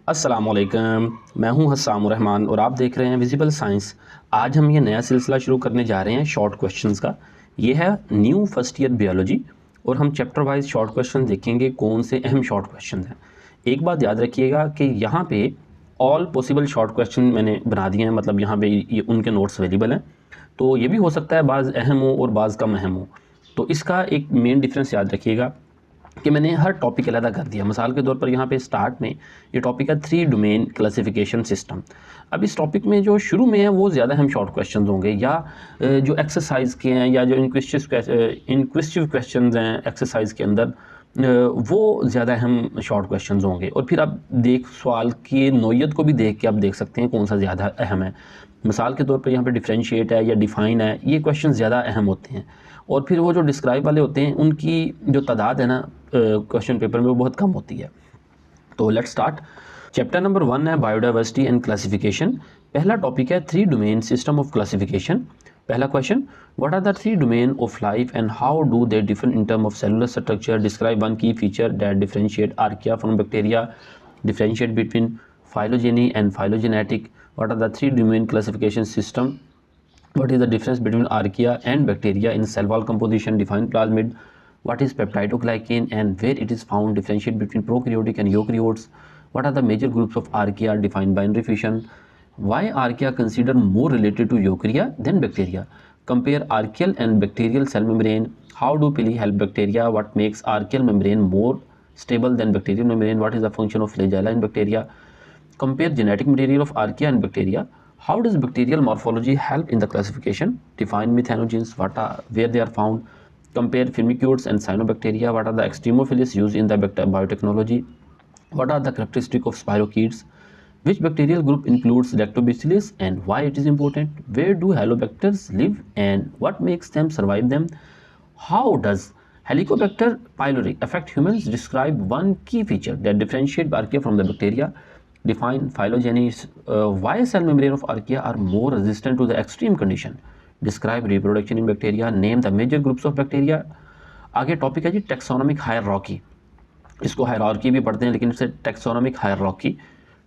अस्सलामुअलैकुम, मैं हूं हस्साम रहमान और आप देख रहे हैं विजिबल साइंस। आज हम ये नया सिलसिला शुरू करने जा रहे हैं शॉर्ट क्वेश्चंस का। ये है न्यू फर्स्ट ईयर बियोलॉजी और हम चैप्टर वाइज शॉर्ट क्वेश्चन देखेंगे कौन से अहम शॉर्ट क्वेश्चन हैं। एक बात याद रखिएगा कि यहाँ पे ऑल पॉसिबल शॉर्ट क्वेश्चन मैंने बना दिए हैं, मतलब यहाँ पे ये उनके नोट्स अवेलेबल हैं। तो ये भी हो सकता है बाज़ अहम हो और बाज़ कम अहम हो। तो इसका एक मेन डिफरेंस याद रखिएगा कि मैंने हर टॉपिक अलग कर दिया। मिसाल के तौर पर यहाँ पे स्टार्ट में ये टॉपिक है 3 डोमेन क्लासिफिकेशन सिस्टम। अब इस टॉपिक में जो शुरू में है वो ज़्यादा हम शॉर्ट क्वेश्चन होंगे, या जो एक्सरसाइज के हैं या जो इनक्विजिटिव क्वेश्चन हैं एक्सरसाइज के अंदर, वो ज़्यादा अहम शॉर्ट क्वेश्चन होंगे। और फिर आप सवाल की नोयत को भी देख के आप देख सकते हैं कौन सा ज़्यादा अहम है। मिसाल के तौर पर यहाँ पे डिफरेंशिएट है या डिफ़ाइन है, ये क्वेश्चन ज़्यादा अहम होते हैं। और फिर वो जो डिस्क्राइब वाले होते हैं उनकी जो तादाद है ना क्वेश्चन पेपर में, वो बहुत कम होती है। तो लेट्स स्टार्ट। चैप्टर नंबर 1 है बायोडाइवर्सिटी एंड क्लासिफिकेशन। पहला टॉपिक है 3 डोमेन सिस्टम ऑफ क्लासिफिकेशन। पहला question, what are the 3 domain of life and how do they differ in term of cellular structure? Describe one key feature that differentiate archaea from bacteria, differentiate between phylogeny and phylogenetic. What are the 3 domain classification system? What is the difference between archaea and bacteria in cell wall composition? Define plasmid. What is peptidoglycan and where it is found? Differentiate between prokaryotic and eukaryotes. What are the major groups of archaea? Define binary fission. Why archaea considered more related to eukarya than bacteria? Compare archaeal and bacterial cell membrane. How do pili help bacteria? What makes archaeal membrane more stable than bacterial membrane? What is the function of flagella in bacteria? Compare genetic material of archaea and bacteria. How does bacterial morphology help in the classification? Define methanogens, where they are found. Compare firmicutes and cyanobacteria. What are the extremophilus used in the biotechnology? What are the characteristics of spirochetes? Which bacterial group includes lactobacillus and why it is important? Where do halobacters live and what makes them survive them? How does Helicobacter pylori affect humans? Describe one key feature that differentiates archaea from the bacteria. Define phylogeny. Why cell membrane of archaea are more resistant to the extreme condition? Describe reproduction in bacteria. Name the major groups of bacteria. आगे topic है जी taxonomic hierarchy. इसको hierarchy भी पढ़ते हैं लेकिन इसे taxonomic hierarchy.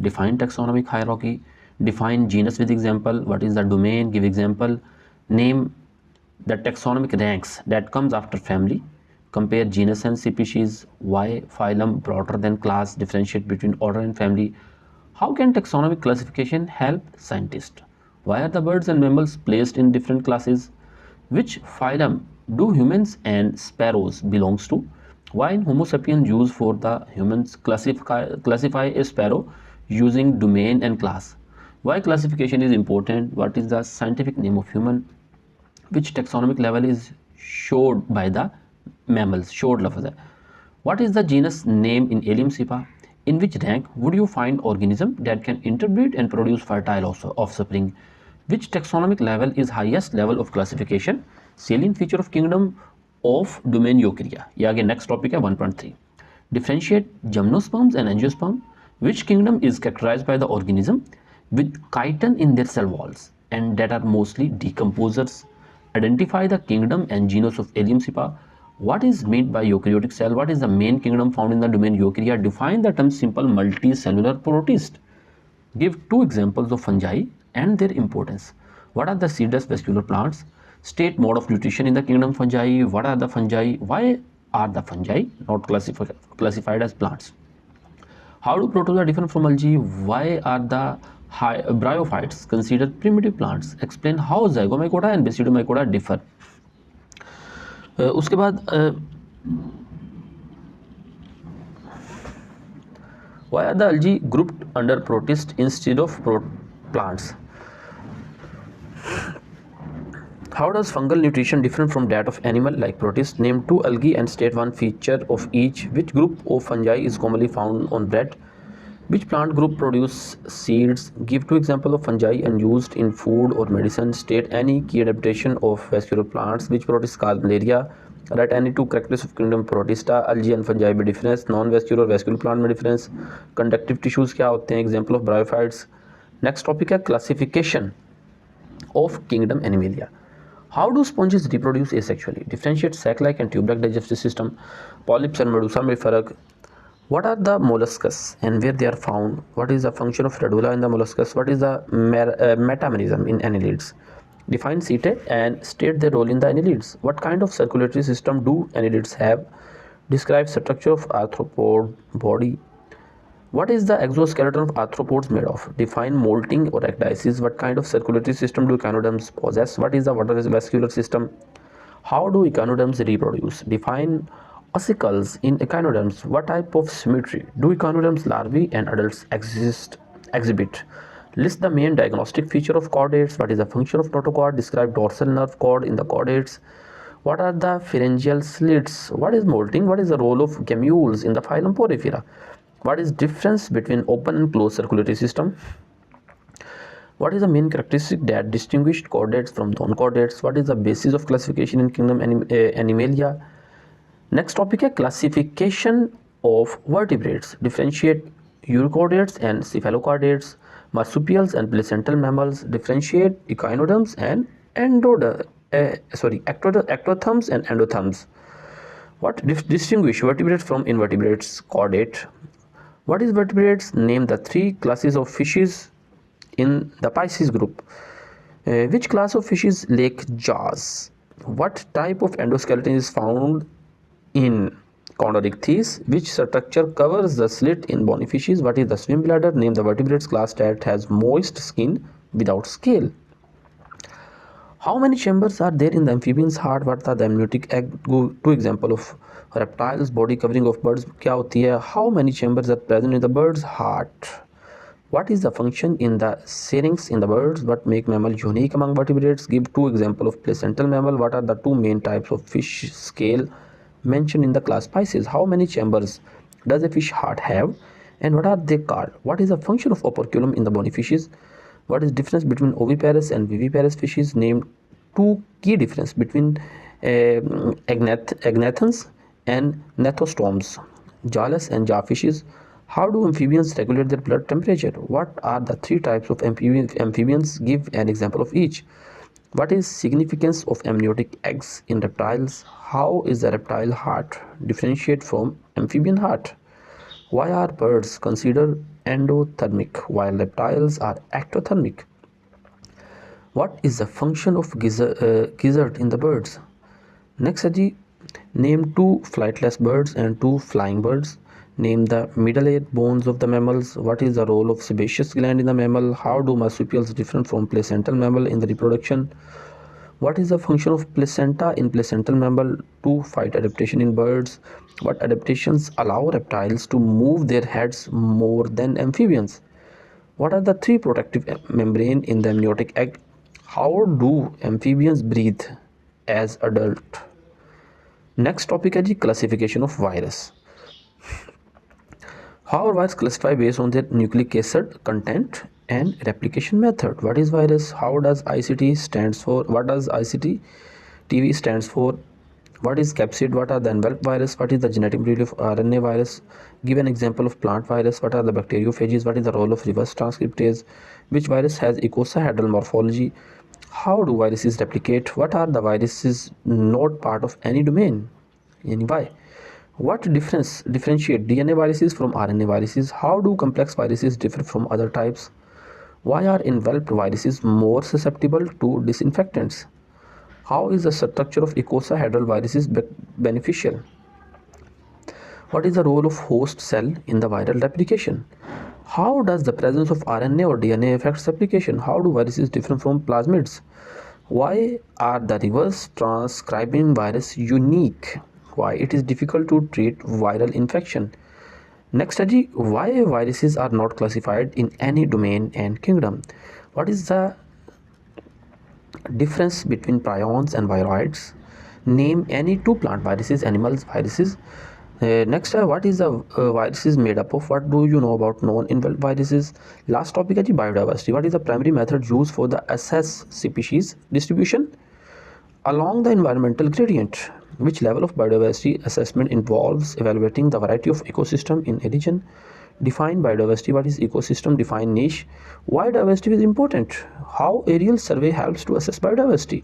Define taxonomic hierarchy. Define genus with example. What is the domain? Give example. Name the taxonomic ranks that comes after family. Compare genus and species. Why phylum broader than class? Differentiate between order and family. How can taxonomic classification help scientists? Why are the birds and mammals placed in different classes? Which phylum do humans and sparrows belongs to? Why in Homo sapiens use for the humans classify a sparrow using domain and class? Why classification is important? What is the scientific name of human? Which taxonomic level is showed by the mammals? Showed लफ्ज़ है. What is the genus name in Alium Sipa? In which rank would you find organism that can interbreed and produce fertile offspring? Which taxonomic level is highest level of classification? Salient feature of kingdom of domain Eukarya. ये आगे next topic है 1.3. Differentiate gymnosperms and angiosperm. Which kingdom is characterized by the organism with chitin in their cell walls and that are mostly decomposers? Identify the kingdom and genus of Alium Sipa. What is meant by eukaryotic cell? What is the main kingdom found in the domain Eukarya? Define the term simple multicellular protist. Give 2 examples of fungi and their importance. What are the seedless vascular plants? State mode of nutrition in the kingdom fungi. What are the fungi? Why are the fungi not classified as plants? How do protozoa differ from algae? Why are the bryophytes considered primitive plants? Explain how zygomycota and basidiomycota differ. उसके बाद why are the algae grouped under protist instead of plants? How does fungal nutrition differ from that of animal like protist? Name 2 algae and state one feature of each. Which group of fungi is commonly found on bread? Which plant group produce seeds? Give 2 examples of fungi and used in food or medicine. State any key adaptation of vascular plants. Which protist cause malaria? Write any 2 characteristics of kingdom Protista. Algae and fungi में difference. Non-vascular vascular plant में difference. Conductive tissues क्या होते हैं? Example of bryophytes. Next topic है classification of kingdom Animalia. How do sponges reproduce asexually? Differentiate sac-like and tube-like digestive system. Polyps and medusa में फ़र्क. What are the molluscs and where they are found? What is the function of radula in the molluscus? What is the metamerism in annelids? Define CETAT and state their role in the annelids. What kind of circulatory system do annelids have? Describe structure of arthropod body. What is the exoskeleton of arthropods made of? Define molting or ecdysis. What kind of circulatory system do echinoderms possess? What is the vascular system? How do echinoderms reproduce? Define ossicles in echinoderms. What type of symmetry do echinoderms larvae and adults exhibit? List the main diagnostic feature of chordates. What is the function of notochord? Describe dorsal nerve cord in the chordates. What are the pharyngeal slits? What is molting? What is the role of gammules in the phylum Porifera? What is difference between open and closed circulatory system? What is the main characteristic that distinguished chordates from non-chordates? What is the basis of classification in kingdom Animalia? Next topic is classification of vertebrates. Differentiate euchordates and cephalochordates, marsupials and placental mammals. Differentiate echinoderms and ectotherms and endotherms. What distinguish vertebrates from invertebrates? Chordate. What is vertebrates? Name the 3 classes of fishes in the Pisces group. Which class of fishes lack jaws? What type of endoskeleton is found in chondrichthyes? Which structure covers the slit in bony fishes? What is the swim bladder? Name the vertebrates class that has moist skin without scale. How many chambers are there in the amphibian's heart? What are the amniotic egg? 2 example of reptiles. Body covering of birds क्या होती है? How many chambers are present in the bird's heart? What is the function in the syrinx in the birds? What make mammal unique among vertebrates? Give 2 example of placental mammal. What are the 2 main types of fish scale mentioned in the class Pisces? How many chambers does a fish heart have and what are they called? What is the function of operculum in the bony fishes? What is difference between oviparous and viviparous fishes? Name 2 key difference between agnathans and gnathostomes, jawless and jaw fishes. How do amphibians regulate their blood temperature? What are the 3 types of amphibians? Give an example of each. What is significance of amniotic eggs in reptiles? How is the reptile heart differentiate from amphibian heart? Why are birds considered endothermic while reptiles are ectothermic? What is the function of gizzard in the birds? Next है जी, name 2 flightless birds and 2 flying birds. Name the middle ear bones of the mammals. What is the role of sebaceous gland in the mammal? How do marsupials differ from placental mammal in the reproduction? What is the function of placenta in placental mammal? 2 fight adaptation in birds. What adaptations allow reptiles to move their heads more than amphibians? What are the 3 protective membrane in the amniotic egg? How do amphibians breathe as adult? Next topic is the classification of virus. How are viruses classified based on their nucleic acid content and replication method? What is virus? How does ICT stands for? What does ICT TV stands for? What is capsid? What are the enveloped virus? What is the genetic material of RNA virus? Give an example of plant virus. What are the bacteriophages? What is the role of reverse transcriptase? Which virus has icosahedral morphology? How do viruses replicate? What are the viruses not part of any domain? Why? What differentiate DNA viruses from RNA viruses? How do complex viruses differ from other types? Why are enveloped viruses more susceptible to disinfectants? How is the structure of icosahedral viruses beneficial? What is the role of host cell in the viral replication? How does the presence of RNA or DNA affect replication? How do viruses differ from plasmids? Why are the reverse transcribing virus unique? Why it is difficult to treat viral infection? Next study, why viruses are not classified in any domain and kingdom? What is the difference between prions and viroids? Name any 2 plant viruses, animals viruses. Next, what is the viruses made up of? What do you know about non-enveloped viruses? Last topic is biodiversity. What is the primary method used for the assess species distribution along the environmental gradient? Which level of biodiversity assessment involves evaluating the variety of ecosystem in a region? Define biodiversity. What is ecosystem? Define niche. Why diversity is important? How aerial survey helps to assess biodiversity?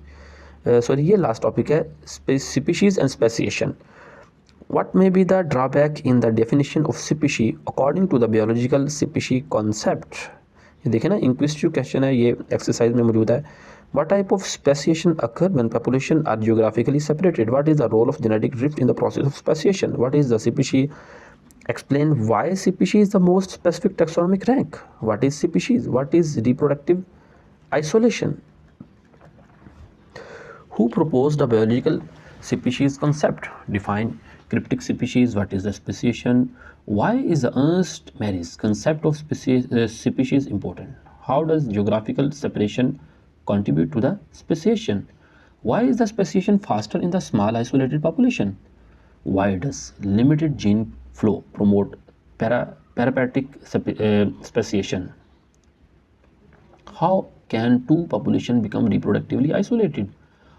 ये last topic है species and speciation. What may be the drawback in the definition of species according to the biological species concept? ये देखें ना, inquisitive question है, ये exercise में मौजूद है. What type of speciation occur when population are geographically separated? What is the role of genetic drift in the process of speciation? What is the species? Explain why species is the most specific taxonomic rank. What is species? What is reproductive isolation? Who proposed the biological species concept? Define cryptic species. What is the speciation? Why is the Ernst Mayer's concept of species important? How does geographical separation contribute to the speciation? Why is the speciation faster in the small isolated population? Why does limited gene flow promote parasitic speciation? How can two populations become reproductively isolated?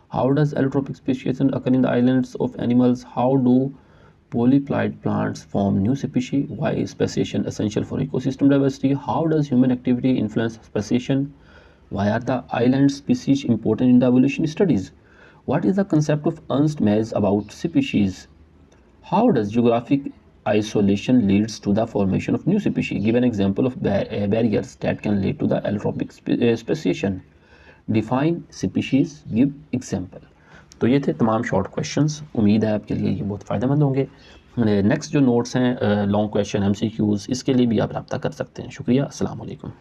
How does allotropic speciation occur in the islands of animals? How do polyploid plants form new species? Why is speciation essential for ecosystem diversity? How does human activity influence speciation? Why are the island species important in the evolution studies? What is the concept of Ernst Mayer's about species? How does geographic isolation leads to the formation of new species? Give an example of barriers that can lead to the allotropic speciation. Define species, give example. तो ये थे तमाम short questions. उम्मीद है आपके लिए ये बहुत फ़ायदेमंद होंगे. नेक्स्ट जो नोट्स हैं लॉन्ग क्वेश्चन MCQs, इसके लिए भी आप रब्ता कर सकते हैं. शुक्रिया. अस्सलाम वालेकुम.